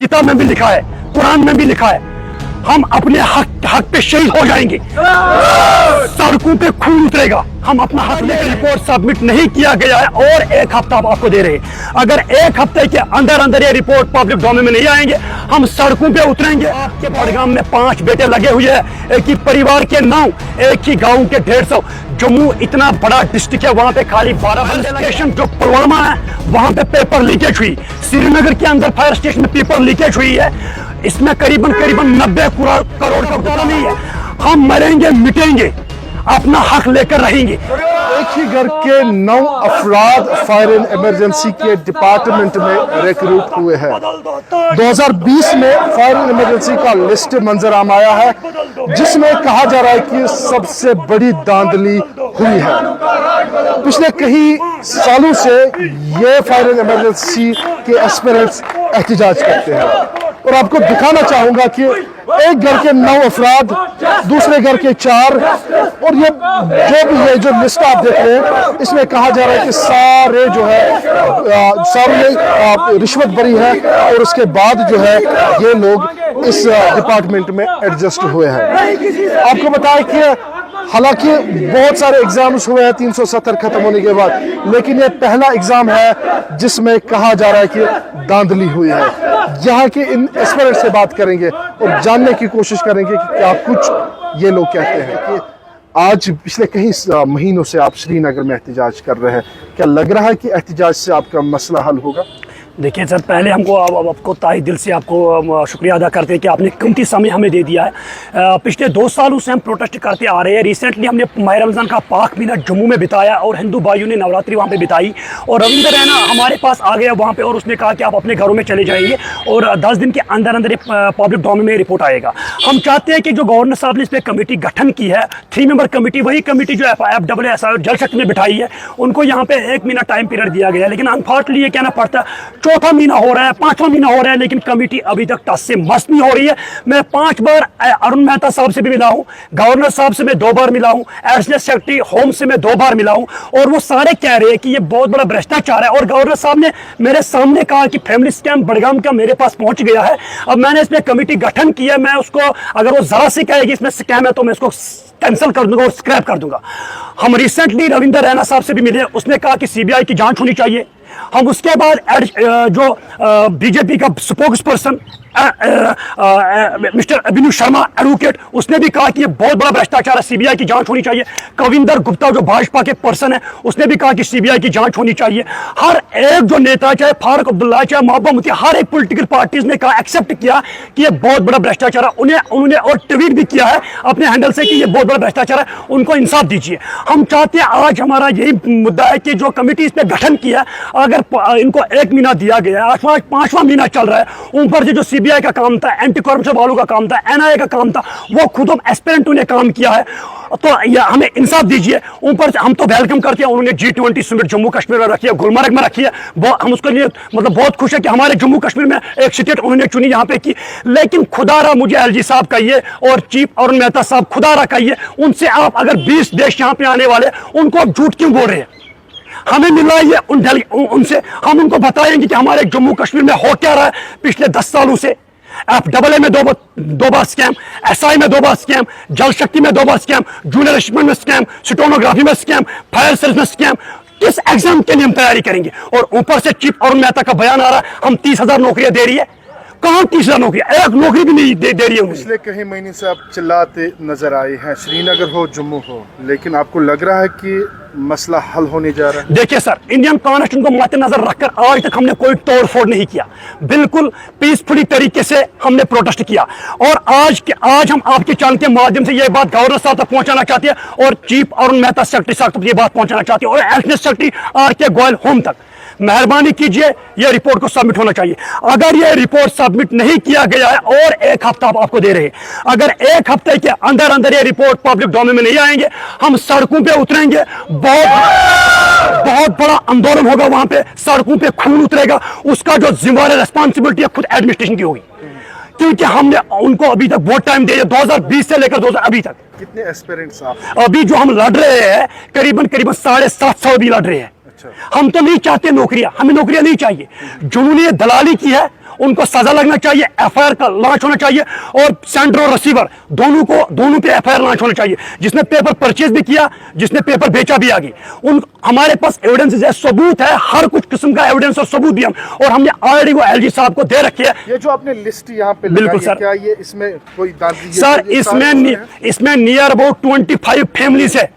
किताब में भी लिखा है, कुरान में भी लिखा है, हम अपने हक पे शहीद हो जाएंगे, सड़कों पे खून उतरेगा। हम अपना हक लेकर रिपोर्ट सबमिट नहीं किया गया है और एक हफ्ता आपको दे रहे हैं। अगर एक हफ्ते के अंदर अंदर ये रिपोर्ट पब्लिक डोमेन में नहीं आएंगे, हम सड़कों पे उतरेंगे। आपके बड़गाम में 5 बेटे लगे हुए हैं, एक ही परिवार के 9, एक ही गांव के 150। जम्मू इतना बड़ा डिस्ट्रिक्ट है, वहां पे खाली 12 स्टेशन। जो पुलवामा है वहां पे पेपर लीकेज हुई, श्रीनगर के अंदर फायर स्टेशन में पेपर लीकेज हुई है, इसमें करीबन 90 करोड़ का घोटाला नहीं है। हम मरेंगे मिटेंगे, अपना हक लेकर रहेंगे। एक ही घर के 9 अफराद फायर एंड इमरजेंसी के डिपार्टमेंट में रिक्रूट हुए हैं। 2020 में फायर एंड इमरजेंसी का लिस्ट मंजर आम आया है, जिसमें कहा जा रहा है कि सबसे बड़ी धांधली हुई है। पिछले कई सालों से ये फायर एंड इमरजेंसी के एस्पिरेंट्स एहतजाज करते हैं और आपको दिखाना चाहूंगा कि एक घर के 9 अफराद, दूसरे घर के 4, और ये जो भी है जो लिस्ट आप देख रहे हैं, इसमें कहा जा रहा है कि सारे जो है सारे रिश्वत भरी है और उसके बाद जो है ये लोग इस डिपार्टमेंट में एडजस्ट हुए हैं। आपको बताएं कि हालांकि बहुत सारे एग्जाम्स हुए हैं 370 खत्म होने के बाद, लेकिन ये पहला एग्जाम है जिसमें कहा जा रहा है कि धांधली हुई है। यहाँ के इन एस्पिरेंट से बात करेंगे और जानने की कोशिश करेंगे कि क्या कुछ ये लोग कहते हैं। कि आज पिछले कई महीनों से आप श्रीनगर में एहतजाज कर रहे हैं, क्या लग रहा है कि एहतजाज से आपका मसला हल होगा? देखिए सर, पहले हमको आपको ताई दिल से आपको शुक्रिया अदा करते हैं कि आपने कीमती समय हमें दे दिया है। पिछले 2 सालों से हम प्रोटेस्ट करते आ रहे हैं। रिसेंटली हमने माह रमज़ान का पाक महीना जम्मू में बिताया और हिंदू भाइयों ने नवरात्रि वहाँ पे बिताई, और रविंद्र रैना हमारे पास आ गया वहाँ पे और उसने कहा कि आप अपने घरों में चले जाएंगे और 10 दिन के अंदर अंदर पब्लिक डोमेन में रिपोर्ट आएगा। हम चाहते हैं कि जो गवर्नर साहब ने इस पर कमेटी गठन की है, 3 मेंबर कमेटी, वही कमेटी जो FWS जल शक्ति में बिठाई है, उनको यहाँ पे 1 महीना टाइम पीरियड दिया गया है। लेकिन अनफॉर्चुनेटली ये कहना पड़ता है 4था महीना हो रहा है, 5वां महीना हो रहा है, लेकिन कमेटी अभी तक टस से मस नहीं हो रही है। मैं 5 बार अरुण मेहता साहब से भी मिला हूं, गवर्नर साहब से मैं 2 बार मिला हूं, एडिशनल सेक्रेटरी होम से मैं 2 बार मिला हूं, और वो सारे कह रहे हैं कि ये बहुत बड़ा भ्रष्टाचार है। और गवर्नर साहब ने मेरे सामने कहा कि फैमिली स्कैम बड़गाम का मेरे पास पहुंच गया है। अब मैंने इसमें कमेटी गठन की है, मैं उसको अगर वो जरा से कहेगी इसमें स्कैम है तो मैं इसको कैंसिल कर दूंगा और स्क्रैप कर दूंगा। हम रिसेंटली रविंद्र रैना साहब से भी मिले, उसने कहा कि CBI की जांच होनी चाहिए। हम उसके बाद जो बीजेपी का स्पोक्स पर्सन मिस्टर अभिनव शर्मा एडवोकेट, उसने भी कहा कि ये बहुत बड़ा भ्रष्टाचार है, CBI की जांच होनी चाहिए। कविंदर गुप्ता जो भाजपा के पर्सन है, उसने भी कहा कि CBI की जांच होनी चाहिए। हर एक जो नेता, चाहे फारूक अब्दुल्ला, चाहे महबूबा मुफ्ती, हर एक पॉलिटिकल पार्टीज ने कहा, एक्सेप्ट किया कि ये बहुत बड़ा भ्रष्टाचार है। उन्होंने और ट्वीट भी किया है अपने हैंडल से कि ये बहुत बड़ा भ्रष्टाचार है, उनको इंसाफ दीजिए। हम चाहते हैं, आज हमारा यही मुद्दा है कि जो कमेटी इस पर गठन किया, अगर इनको 1 महीना दिया गया, 5वां महीना चल रहा है, ऊपर से जो CBI का काम था, एंटी करप्शन वालों का काम था, NIA का काम था, वो खुद हम एस्पिरेंटों ने काम किया है, तो हमें इंसाफ दीजिए। ऊपर से हम तो वेलकम करते हैं, उन्होंने G20 समिट जम्मू कश्मीर में रखी है, गुलमर्ग में रखी है, हम उसके लिए मतलब बहुत खुश है कि हमारे जम्मू कश्मीर में एक स्टेट उन्होंने चुनी यहाँ पे की। लेकिन खुदारा मुझे LG साहब कहिए और चीफ अरुण मेहता साहब खुदारा कहिए, उनसे आप अगर 20 देश यहाँ पे आने वाले, उनको आप झूठ क्यों बोल रहे हैं? हमें मिला ये उनसे, हम उनको बताएंगे कि हमारे जम्मू कश्मीर में हो क्या रहा है पिछले 10 सालों से। FAA में 2 बार स्कैम, SI में 2 बार स्कैम, जल शक्ति में 2 बार स्कैम, जूनियर असिस्टेंट में स्कैम, स्टेनोग्राफी में स्कैम, फायर सर्विस में स्कैम। किस एग्जाम के लिए हम तैयारी करेंगे? और ऊपर से चीफ अरुण मेहता का बयान आ रहा है, हम 30,000 नौकरियां दे रही है। कहाँ 30,000 नौकरियां? एक नौकरी भी नहीं दे रही है। पिछले कई महीने से आप चिल्लाते नजर आए हैं, श्रीनगर हो जम्मू हो, लेकिन आपको लग रहा है कि मसला हल होने जा रहा है? देखिए सर, इंडियन कॉन्स्टिट्यूशन को मद्देनजर रखकर आज तक हमने कोई तोड़ फोड़ नहीं किया, बिल्कुल पीसफुली तरीके से हमने प्रोटेस्ट किया। और आज हम आपके चैनल के माध्यम से ये बात गवर्नर साहब तक पहुंचाना चाहते हैं और चीफ अरुण मेहता सेक्रेटरी साहब तक ये बात पहुंचाना चाहते हैं और additional secretary RK Goyal home तक। मेहरबानी कीजिए, ये रिपोर्ट को सबमिट होना चाहिए। अगर ये रिपोर्ट सबमिट नहीं किया गया है, और 1 हफ्ता आपको दे रहे हैं, अगर 1 हफ्ते के अंदर अंदर ये रिपोर्ट पब्लिक डोमेन में नहीं आएंगे, हम सड़कों पे उतरेंगे। बहुत बड़ा आंदोलन होगा, वहां पे सड़कों पे खून उतरेगा। उसका जो जिम्मेदारी रिस्पॉन्सिबिलिटी है खुद एडमिनिस्ट्रेशन की होगी, क्योंकि हमने उनको अभी तक बहुत टाइम दिया, 2020 से लेकर 2000 अभी तक। कितने एस्पिरेंट्स आप? अभी जो हम लड़ रहे हैं करीबन 750 भी लड़ रहे हैं। हम तो नहीं चाहते नौकरियां, हमें नौकरियां नहीं चाहिए। जिन्होंने ये दलाली की है उनको सजा लगना चाहिए, एफआईआर का लॉन्च होना चाहिए, और सेंडर और रिसीवर दोनों पे एफआईआर लॉन्च होना चाहिए। जिसने पेपर परचेज भी किया, जिसने पेपर बेचा भी आगे, उन हमारे पास एविडेंस है, सबूत है, हर कुछ किस्म का एविडेंस और सबूत भी और हमने ऑलरेडी वो एलजी साहब को दे रखी है। ये जो आपने लिस्ट यहाँ पे बिल्कुल लगाई है, सर, क्या ये इसमें कोई दादी सर इसमें नियर अबाउट 25 फैमिलीज है।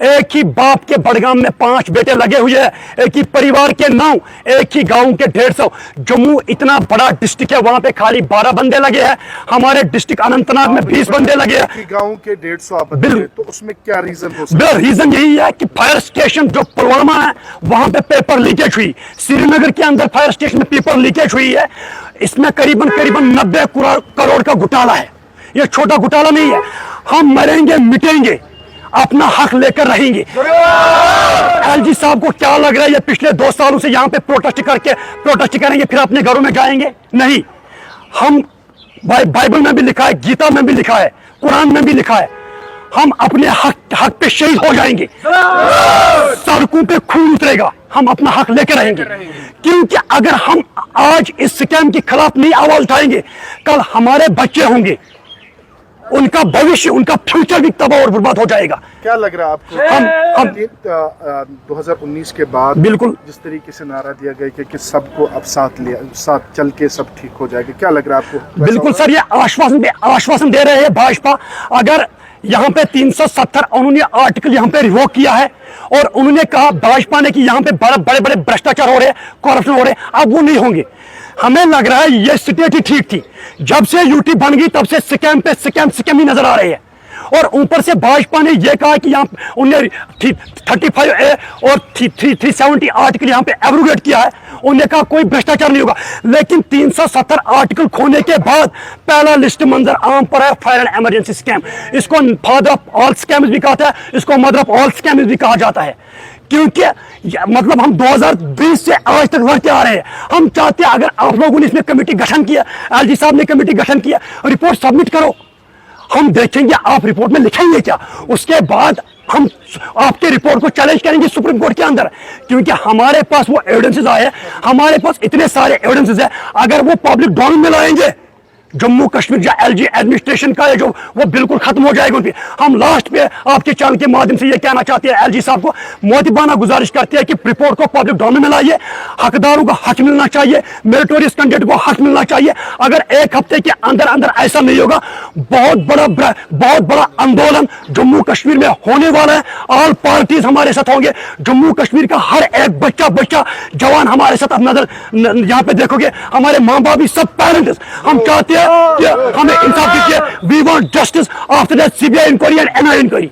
एक ही बाप के बड़गाम में 5 बेटे लगे हुए हैं, एक ही परिवार के 9, एक ही गांव के 150। जम्मू इतना बड़ा डिस्ट्रिक्ट है, वहां पे खाली 12 बंदे लगे हैं। हमारे डिस्ट्रिक्ट अनंतनाग में 20 बंदे लगे हैं। गांव के 150 आप तो उसमें क्या रीजन हो सकता है? रीजन यही है कि फायर स्टेशन जो पुलवामा है वहां पे पेपर लीकेज हुई, श्रीनगर के अंदर फायर स्टेशन में पेपर लीकेज हुई है। इसमें करीबन 90 करोड़ का घोटाला है। ये छोटा घोटाला नहीं है। हम मरेंगे मिटेंगे, अपना हक लेकर रहेंगे। एलजी साहब को क्या लग रहा है ये पिछले 2 सालों से यहाँ पे प्रोटेस्ट करेंगे फिर अपने घरों में जाएंगे? नहीं, हम बाइबल में भी लिखा है, गीता में भी लिखा है, कुरान में भी लिखा है, हम अपने हक पे शहीद हो जाएंगे, सड़कों पे खून उतरेगा, हम अपना हक लेकर रहेंगे। क्योंकि अगर हम आज इस स्कैम के खिलाफ नहीं आवाज उठाएंगे, कल हमारे बच्चे होंगे, उनका भविष्य, उनका फ्यूचर भी तबाह और बर्बाद हो जाएगा। क्या लग रहा है आपको? हम 2019 के बाद बिल्कुल जिस तरीके से नारा दिया गया कि सबको अब साथ चल के सब ठीक हो जाएगा, क्या लग रहा है आपको? बिल्कुल सर, ये आश्वासन दे रहे हैं भाजपा। अगर यहाँ पे 370 उन्होंने आर्टिकल यहाँ पे रिवोक किया है और उन्होंने कहा भाजपा ने कि यहाँ पे बड़े बड़े भ्रष्टाचार हो रहे हैं, करप्शन हो रहे हैं, अब वो नहीं होंगे। हमें लग रहा है ये स्टेट ही ठीक थी। जब से यूटी बन गई तब से स्कैम पे स्कैम ही नजर आ रहे हैं। और ऊपर से भाजपा ने यह कहा कि यहाँ उन्हें 35A और 370 आर्टिकल यहाँ पे एब्रोगेट किया है। उन्हें कहा कोई भ्रष्टाचार नहीं होगा, लेकिन 370 आर्टिकल खोने के बाद पहला लिस्ट मंजर आम पर है फायर एंड इमरजेंसी स्कैम। इसको फादर ऑफ ऑल स्कैम्स भी कहता है, इसको मदर ऑफ ऑल स्कैम्स भी कहा जाता है। क्योंकि मतलब हम 2020 से आज तक लड़ते आ रहे हैं। हम चाहते हैं अगर आप लोगों ने इसमें कमेटी गठन किया, एलजी साहब ने कमेटी गठन किया, रिपोर्ट सबमिट करो, हम देखेंगे आप रिपोर्ट में लिखेंगे क्या। उसके बाद हम आपके रिपोर्ट को चैलेंज करेंगे सुप्रीम कोर्ट के अंदर, क्योंकि हमारे पास वो एविडेंसेस आए हैं, हमारे पास इतने सारे एविडेंसेस हैं। अगर वो पब्लिक डोमेन में लाएंगे, जम्मू कश्मीर या एलजी एडमिनिस्ट्रेशन का है जो, वो बिल्कुल खत्म हो जाएगा उन पे। हम लास्ट पे आपके चैनल के माध्यम से ये कहना चाहते हैं, एलजी साहब को मोतिबाना गुजारिश करते हैं कि रिपोर्ट को पब्लिक डोमेन में लाइए। हकदारों को हक मिलना चाहिए, मेरिटोरियस कैंडिडेट को हक मिलना चाहिए। अगर 1 हफ्ते के अंदर अंदर ऐसा नहीं होगा, बहुत बड़ा आंदोलन जम्मू कश्मीर में होने वाला है। ऑल पार्टीज हमारे साथ होंगे। जम्मू कश्मीर का हर एक बच्चा जवान हमारे साथ नजर, यहाँ पे देखोगे हमारे माँ बाप भी, सब पेरेंट्स। हम चाहते हैं कि हमें इंसाफ दीजिए। We want justice after that CBI inquiry and NIA inquiry.